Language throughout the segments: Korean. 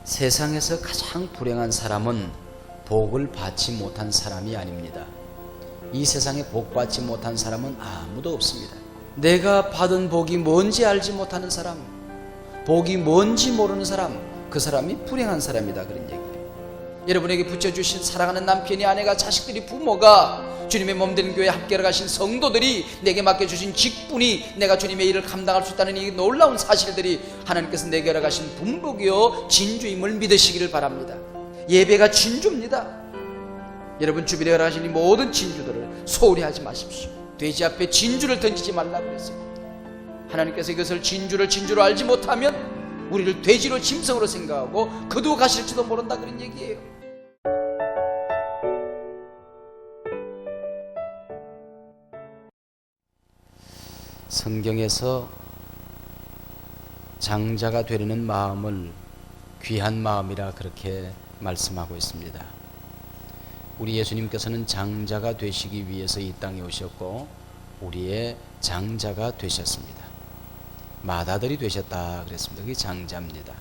세상에서 가장 불행한 사람은 복을 받지 못한 사람이 아닙니다. 이 세상에 복 받지 못한 사람은 아무도 없습니다. 내가 받은 복이 뭔지 알지 못하는 사람, 복이 뭔지 모르는 사람, 그 사람이 불행한 사람이다, 그런 얘기예요. 여러분에게 붙여주신 사랑하는 남편이, 아내가, 자식들이, 부모가, 주님의 몸되는 교회에 함께 가신 성도들이, 내게 맡겨주신 직분이, 내가 주님의 일을 감당할 수 있다는 이 놀라운 사실들이 하나님께서 내게 허락하신 분복이요 진주임을 믿으시기를 바랍니다. 예배가 진주입니다. 여러분 주변에 허락하신 이 모든 진주들을 소홀히 하지 마십시오. 돼지 앞에 진주를 던지지 말라고 그랬어요. 하나님께서 이것을 진주로 알지 못하면 우리를 돼지로, 짐승으로 생각하고 그도 가실지도 모른다, 그런 얘기예요. 성경에서 장자가 되려는 마음을 귀한 마음이라 그렇게 말씀하고 있습니다. 우리 예수님께서는 장자가 되시기 위해서 이 땅에 오셨고 우리의 장자가 되셨습니다. 맏아들이 되셨다 그랬습니다. 그게 장자입니다.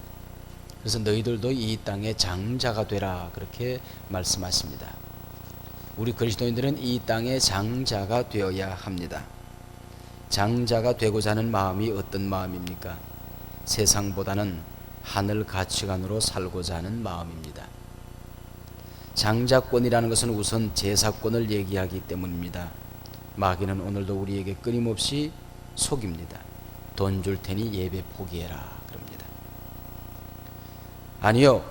그래서 너희들도 이 땅의 장자가 되라 그렇게 말씀하십니다. 우리 그리스도인들은 이 땅의 장자가 되어야 합니다. 장자가 되고자 하는 마음이 어떤 마음입니까? 세상보다는 하늘 가치관으로 살고자 하는 마음입니다. 장자권이라는 것은 우선 제사권을 얘기하기 때문입니다. 마귀는 오늘도 우리에게 끊임없이 속입니다. 돈 줄 테니 예배 포기해라 그럽니다. 아니요,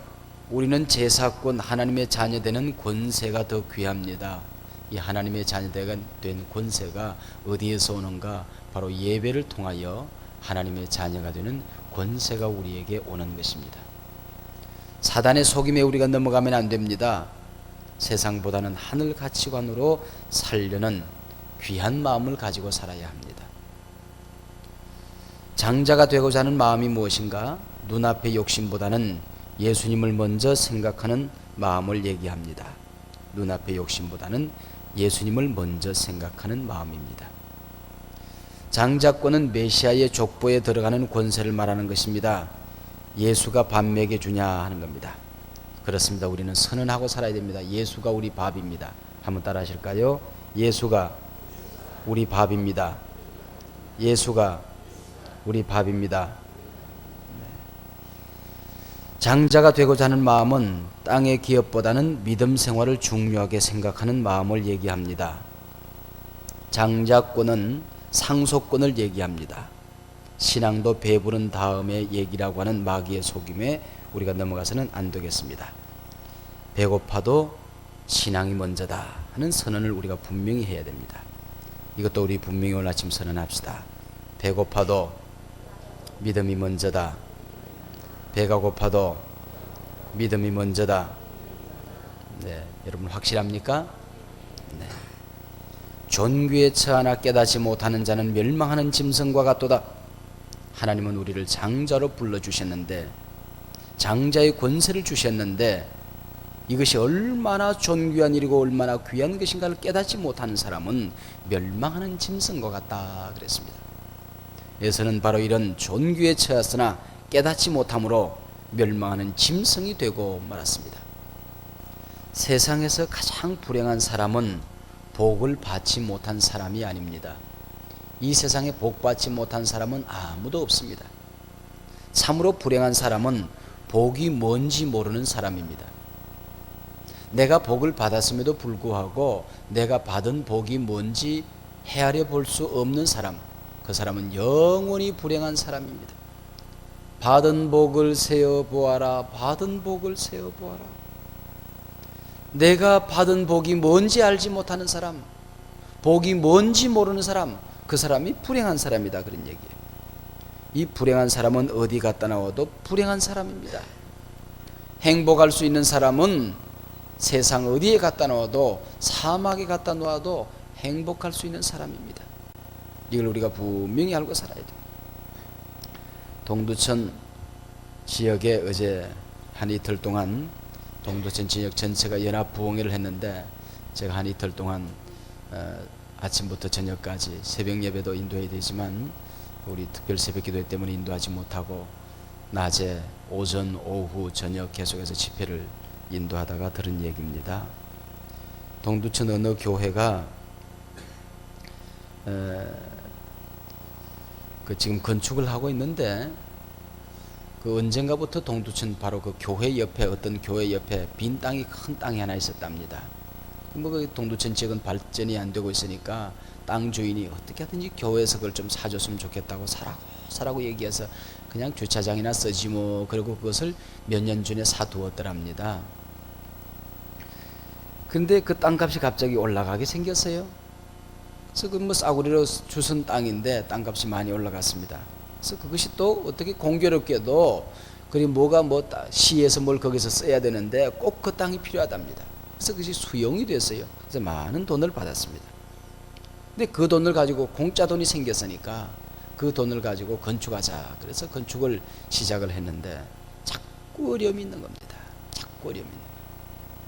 우리는 제사권, 하나님의 자녀되는 권세가 더 귀합니다. 이 하나님의 자녀가 된 권세가 어디에서 오는가? 바로 예배를 통하여 하나님의 자녀가 되는 권세가 우리에게 오는 것입니다. 사단의 속임에 우리가 넘어가면 안 됩니다. 세상보다는 하늘 가치관으로 살려는 귀한 마음을 가지고 살아야 합니다. 장자가 되고자 하는 마음이 무엇인가? 눈앞의 욕심보다는 예수님을 먼저 생각하는 마음을 얘기합니다. 눈앞의 욕심보다는 예수님을 먼저 생각하는 마음입니다. 장자권은 메시아의 족보에 들어가는 권세를 말하는 것입니다. 예수가 밥 먹여주냐 하는 겁니다. 그렇습니다. 우리는 선언하고 살아야 됩니다. 예수가 우리 밥입니다. 한번 따라 하실까요? 예수가 우리 밥입니다. 예수가 우리 밥입니다. 장자가 되고자 하는 마음은 땅의 기업보다는 믿음 생활을 중요하게 생각하는 마음을 얘기합니다. 장자권은 상속권을 얘기합니다. 신앙도 배부른 다음에 얘기라고 하는 마귀의 속임에 우리가 넘어가서는 안 되겠습니다. 배고파도 신앙이 먼저다 하는 선언을 우리가 분명히 해야 됩니다. 이것도 우리 분명히 오늘 아침 선언합시다. 배고파도 믿음이 먼저다. 배가 고파도 믿음이 먼저다. 네, 여러분 확실합니까? 네. 존귀에 처하나 깨닫지 못하는 자는 멸망하는 짐승과 같도다. 하나님은 우리를 장자로 불러주셨는데, 장자의 권세를 주셨는데, 이것이 얼마나 존귀한 일이고 얼마나 귀한 것인가를 깨닫지 못하는 사람은 멸망하는 짐승과 같다 그랬습니다. 예수는 바로 이런 존귀에 처했으나 깨닫지 못함으로 멸망하는 짐승이 되고 말았습니다. 세상에서 가장 불행한 사람은 복을 받지 못한 사람이 아닙니다. 이 세상에 복 받지 못한 사람은 아무도 없습니다. 참으로 불행한 사람은 복이 뭔지 모르는 사람입니다. 내가 복을 받았음에도 불구하고 내가 받은 복이 뭔지 헤아려 볼 수 없는 사람, 그 사람은 영원히 불행한 사람입니다. 받은 복을 세어 보아라. 받은 복을 세어 보아라. 내가 받은 복이 뭔지 알지 못하는 사람, 복이 뭔지 모르는 사람, 그 사람이 불행한 사람이다, 그런 얘기예요. 이 불행한 사람은 어디 갖다 놔도 불행한 사람입니다. 행복할 수 있는 사람은 세상 어디에 갖다 놔도, 사막에 갖다 놓아도 행복할 수 있는 사람입니다. 이걸 우리가 분명히 알고 살아야 돼요. 동두천 지역에 어제 한 이틀 동안 동두천 지역 전체가 연합 부흥회를 했는데, 제가 한 이틀 동안 아침부터 저녁까지 새벽 예배도 인도해야 되지만 우리 특별 새벽 기도 때문에 인도하지 못하고 낮에 오전, 오후, 저녁 계속해서 집회를 인도하다가 들은 얘기입니다. 동두천 어느 교회가 지금 건축을 하고 있는데 언젠가부터 동두천 바로 교회 옆에 어떤 교회 옆에 빈 땅이 큰 땅이 하나 있었답니다. 동두천 지역은 발전이 안 되고 있으니까 땅 주인이 어떻게 하든지 교회에서 그걸 좀 사줬으면 좋겠다고 사라고 얘기해서 그냥 주차장이나 쓰지 뭐, 그리고 그것을 몇 년 전에 사두었더랍니다. 근데 그 땅값이 갑자기 올라가게 생겼어요. 그래서 싸구리로 주선 땅인데 땅값이 많이 올라갔습니다. 그래서 그것이 또 어떻게 공교롭게도 뭐가 시에서 뭘 거기서 써야 되는데 꼭 그 땅이 필요하답니다. 그래서 그것이 수용이 됐어요. 그래서 많은 돈을 받았습니다. 근데 그 돈을 가지고 공짜 돈이 생겼으니까 그 돈을 가지고 건축하자. 그래서 건축을 시작을 했는데 자꾸 어려움이 있는 겁니다. 자꾸 어려움이 있는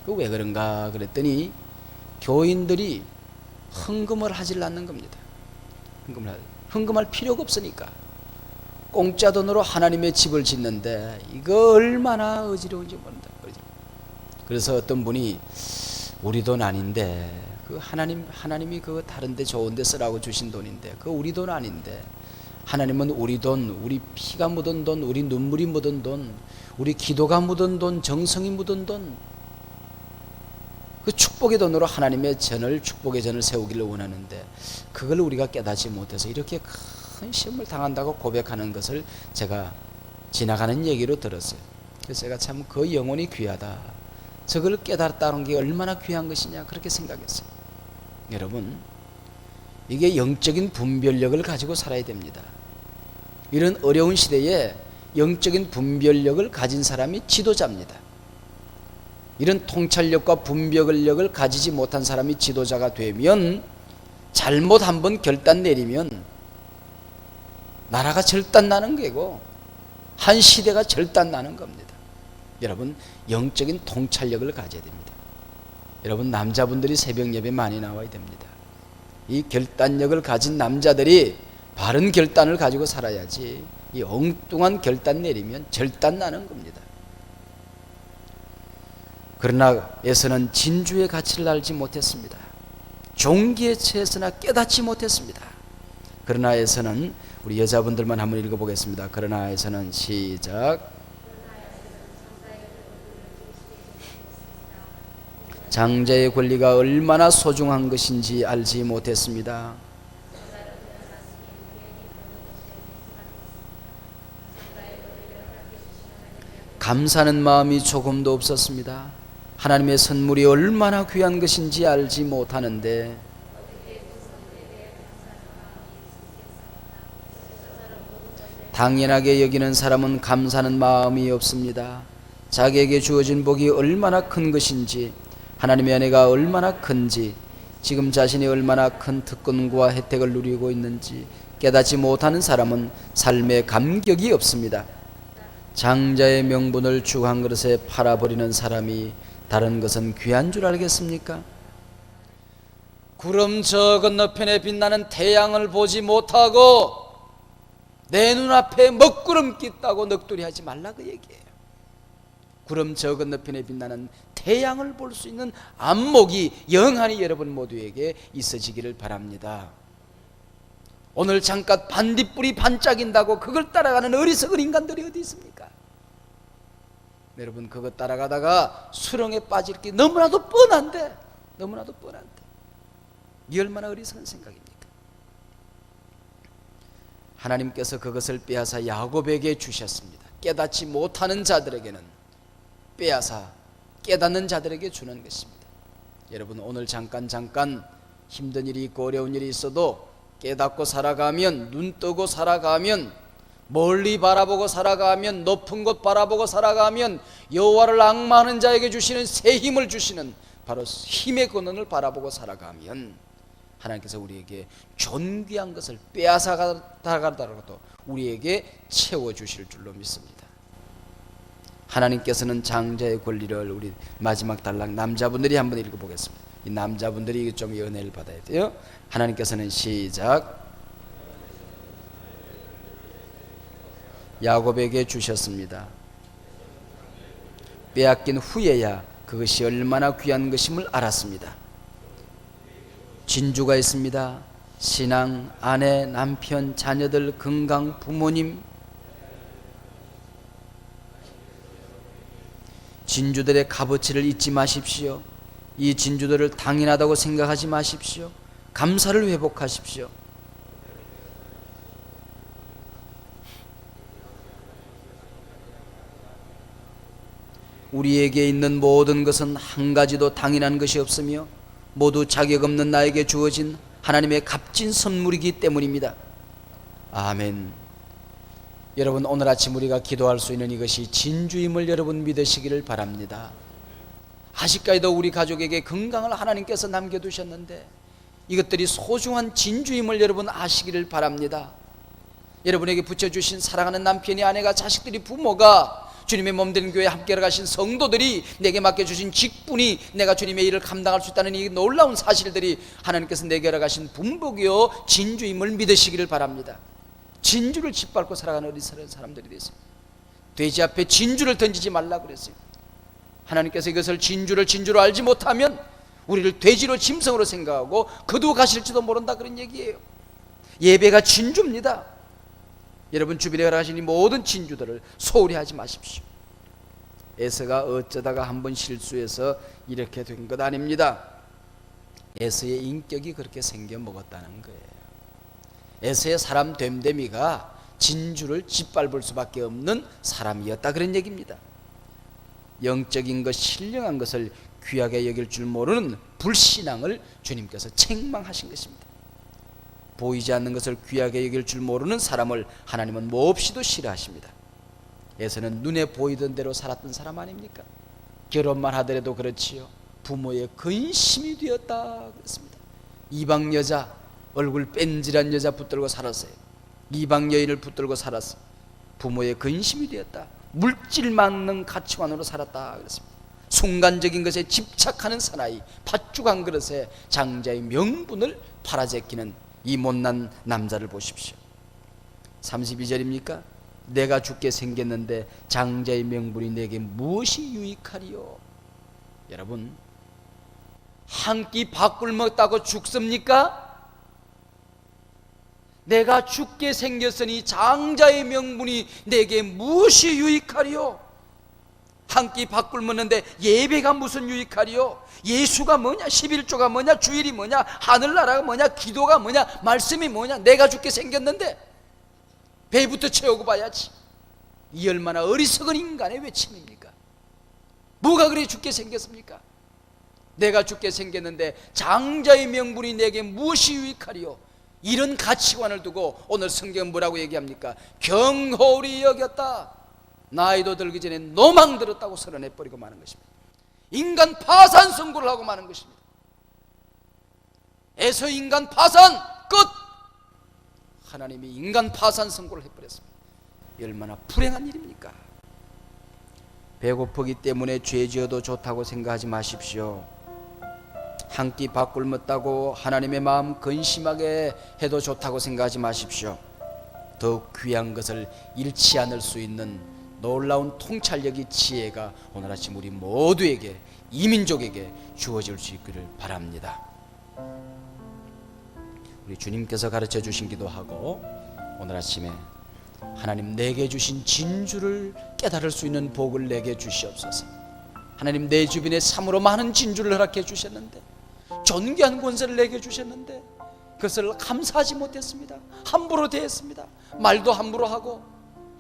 거예요. 왜 그런가 그랬더니 교인들이 헌금을 하질 않는 겁니다. 헌금할 필요가 없으니까 공짜 돈으로 하나님의 집을 짓는데 이거 얼마나 어지러운지 모른다. 그래서 어떤 분이 우리 돈 아닌데 하나님이 그거 다른 데 좋은 데 쓰라고 주신 돈인데 그거 우리 돈 아닌데 하나님은 우리 돈, 우리 피가 묻은 돈, 우리 눈물이 묻은 돈, 우리 기도가 묻은 돈, 정성이 묻은 돈, 그 축복의 돈으로 하나님의 축복의 전을 세우기를 원하는데 그걸 우리가 깨닫지 못해서 이렇게 큰 시험을 당한다고 고백하는 것을 제가 지나가는 얘기로 들었어요. 그래서 제가 참 그 영혼이 귀하다, 저걸 깨달았다는 게 얼마나 귀한 것이냐 그렇게 생각했어요. 여러분, 이게 영적인 분별력을 가지고 살아야 됩니다. 이런 어려운 시대에 영적인 분별력을 가진 사람이 지도자입니다. 이런 통찰력과 분별력을 가지지 못한 사람이 지도자가 되면 잘못 한번 결단 내리면 나라가 절단나는 거고 한 시대가 절단나는 겁니다. 여러분, 영적인 통찰력을 가져야 됩니다. 여러분, 남자분들이 새벽 예배 많이 나와야 됩니다. 이 결단력을 가진 남자들이 바른 결단을 가지고 살아야지 이 엉뚱한 결단 내리면 절단나는 겁니다. 그러나 에서는 진주의 가치를 알지 못했습니다. 종기에 처해서나 깨닫지 못했습니다. 그러나 에서는, 우리 여자분들만 한번 읽어보겠습니다. 그러나 에서는 시작. 장자의 권리가 얼마나 소중한 것인지 알지 못했습니다. 감사하는 마음이 조금도 없었습니다. 하나님의 선물이 얼마나 귀한 것인지 알지 못하는데 당연하게 여기는 사람은 감사하는 마음이 없습니다. 자기에게 주어진 복이 얼마나 큰 것인지, 하나님의 은혜가 얼마나 큰지, 지금 자신이 얼마나 큰 특권과 혜택을 누리고 있는지 깨닫지 못하는 사람은 삶에 감격이 없습니다. 장자의 명분을 죽 한 그릇에 팔아버리는 사람이 다른 것은 귀한 줄 알겠습니까? 구름 저 건너편에 빛나는 태양을 보지 못하고 내 눈앞에 먹구름 낀다고 넋두리 하지 말라 그 얘기예요. 구름 저 건너편에 빛나는 태양을 볼 수 있는 안목이 영원히 여러분 모두에게 있어지기를 바랍니다. 오늘 잠깐 반딧불이 반짝인다고 그걸 따라가는 어리석은 인간들이 어디 있습니까? 여러분, 그거 따라가다가 수렁에 빠질 게 너무나도 뻔한데 이 얼마나 어리석은 생각입니까? 하나님께서 그것을 빼앗아 야곱에게 주셨습니다. 깨닫지 못하는 자들에게는 빼앗아 깨닫는 자들에게 주는 것입니다. 여러분, 오늘 잠깐 힘든 일이 있고 어려운 일이 있어도 깨닫고 살아가면, 눈 뜨고 살아가면, 멀리 바라보고 살아가면, 높은 곳 바라보고 살아가면 여호와를 앙망하는 자에게 주시는 새 힘을 주시는 바로 힘의 근원을 바라보고 살아가면 하나님께서 우리에게 존귀한 것을 빼앗아 가다가도 우리에게 채워주실 줄로 믿습니다. 하나님께서는 장자의 권리를, 우리 마지막 단락 남자분들이 한번 읽어보겠습니다. 이 남자분들이 좀 은혜를 받아야 돼요. 하나님께서는 시작. 야곱에게 주셨습니다. 빼앗긴 후에야 그것이 얼마나 귀한 것임을 알았습니다. 진주가 있습니다. 신앙, 아내, 남편, 자녀들, 건강, 부모님. 진주들의 값어치를 잊지 마십시오. 이 진주들을 당연하다고 생각하지 마십시오. 감사를 회복하십시오. 우리에게 있는 모든 것은 한 가지도 당연한 것이 없으며 모두 자격 없는 나에게 주어진 하나님의 값진 선물이기 때문입니다. 아멘. 여러분, 오늘 아침 우리가 기도할 수 있는 이것이 진주임을 여러분 믿으시기를 바랍니다. 아직까지도 우리 가족에게 건강을 하나님께서 남겨두셨는데 이것들이 소중한 진주임을 여러분 아시기를 바랍니다. 여러분에게 붙여주신 사랑하는 남편이, 아내가, 자식들이, 부모가, 주님의 몸된 교회에 함께 가신 성도들이, 내게 맡겨주신 직분이, 내가 주님의 일을 감당할 수 있다는 이 놀라운 사실들이 하나님께서 내게 가신 분복이요 진주임을 믿으시기를 바랍니다. 진주를 짓밟고 살아가는 어리석은 사람들이 되세요. 돼지 앞에 진주를 던지지 말라고 그랬어요. 하나님께서 이것을 진주로 알지 못하면 우리를 돼지로, 짐승으로 생각하고 거두어 가실지도 모른다, 그런 얘기예요. 예배가 진주입니다. 여러분 주변에 가신 이 모든 진주들을 소홀히 하지 마십시오. 에서가 어쩌다가 한번 실수해서 이렇게 된 것 아닙니다. 에서의 인격이 그렇게 생겨 먹었다는 거예요. 에서의 사람 됨됨이가 진주를 짓밟을 수밖에 없는 사람이었다, 그런 얘기입니다. 영적인 것, 신령한 것을 귀하게 여길 줄 모르는 불신앙을 주님께서 책망하신 것입니다. 보이지 않는 것을 귀하게 여길 줄 모르는 사람을 하나님은 몹시도 싫어하십니다. 에서는 눈에 보이던 대로 살았던 사람 아닙니까? 결혼만 하더라도 그렇지요. 부모의 근심이 되었다 그랬습니다. 이방 여자, 얼굴 뺀질한 여자 붙들고 살았어요. 이방 여인을 붙들고 살았어요. 부모의 근심이 되었다. 물질 맞는 가치관으로 살았다 그랬습니다. 순간적인 것에 집착하는 사나이, 팥죽 한 그릇에 장자의 명분을 팔아제끼는 이 못난 남자를 보십시오. 32절입니까? 내가 죽게 생겼는데 장자의 명분이 내게 무엇이 유익하리요? 여러분, 한 끼 밥을 먹다고 죽습니까? 내가 죽게 생겼으니 장자의 명분이 내게 무엇이 유익하리요? 한 끼 밥을 먹는데 예배가 무슨 유익하리요? 예수가 뭐냐? 11조가 뭐냐? 주일이 뭐냐? 하늘나라가 뭐냐? 기도가 뭐냐? 말씀이 뭐냐? 내가 죽게 생겼는데 배부터 채우고 봐야지. 이 얼마나 어리석은 인간의 외침입니까? 뭐가 그래 죽게 생겼습니까? 내가 죽게 생겼는데 장자의 명분이 내게 무엇이 유익하리요? 이런 가치관을 두고 오늘 성경은 뭐라고 얘기합니까? 경홀히 여겼다. 나이도 들기 전에 노망 들었다고 선언해버리고 마는 것입니다. 인간 파산 선고를 하고 마는 것입니다. 에서 인간 파산 끝. 하나님이 인간 파산 선고를 해버렸습니다. 얼마나 불행한 일입니까? 배고프기 때문에 죄 지어도 좋다고 생각하지 마십시오. 한 끼 밥 굶었다고 하나님의 마음 근심하게 해도 좋다고 생각하지 마십시오. 더욱 귀한 것을 잃지 않을 수 있는 놀라운 통찰력의 지혜가 오늘 아침 우리 모두에게, 이민족에게 주어질 수 있기를 바랍니다. 우리 주님께서 가르쳐 주신 기도하고 오늘 아침에 하나님 내게 주신 진주를 깨달을 수 있는 복을 내게 주시옵소서. 하나님 내 주변에 참으로 많은 진주를 허락해 주셨는데, 존귀한 권세를 내게 주셨는데 그것을 감사하지 못했습니다. 함부로 대했습니다. 말도 함부로 하고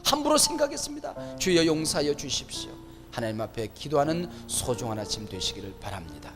함부로 생각했습니다. 주여 용서하여 주십시오. 하나님 앞에 기도하는 소중한 아침 되시기를 바랍니다.